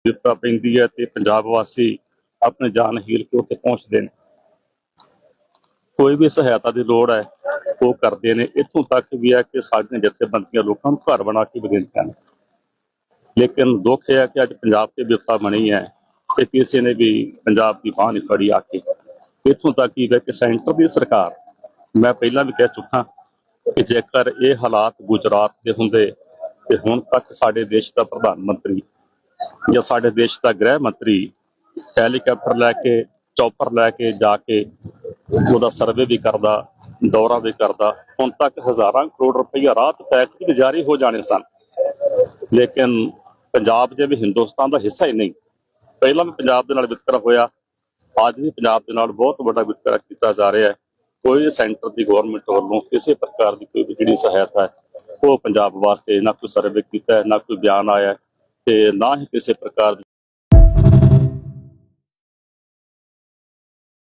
विपता पैंदी है तो पंजाब वासी अपनी जान हील के उत्थे पहुँचते हैं। कोई भी सहायता की लोड़ है वो करते हैं। इत्थों तक भी है कि साडियां जथेबंदियां लोगों को घर बना के भी देंदियां ने। लेकिन दुख है कि अज पंजाब की विपता बनी है कि किसी ने भी पंजाब की बांह नहीं फड़ी आके। इत्थों तक ही है कि सेंटर की सरकार, मैं पहला भी कह चुका कि जेकर ये हालात गुजरात के होंदे ते हुण तक साडे देश का प्रधानमंत्री या साडे देश का गृह मंत्री हैलीकैप्टर लैके चौपर लैके जाके ਉਹਦਾ सर्वे भी करता, दौरा भी करता, ਹੁਣ तक हज़ारां करोड़ रुपया राहत पैकेज जारी हो जाने सन। लेकिन पंजाब जिवें हिंदुस्तान का हिस्सा ही नहीं। पहला भी पंजाब दे नाल वितकरा होया, अज भी पंजाब दे नाल बहुत बड़ा वितकरा किया जा रहा है। कोई सेंटर की गौरमेंट वालों किसी प्रकार की कोई भी जिहड़ी सहायता है वो पंजाब वास्ते ना कोई सर्वे किया है, ना कोई बयान आया है, ना ही किसी प्रकार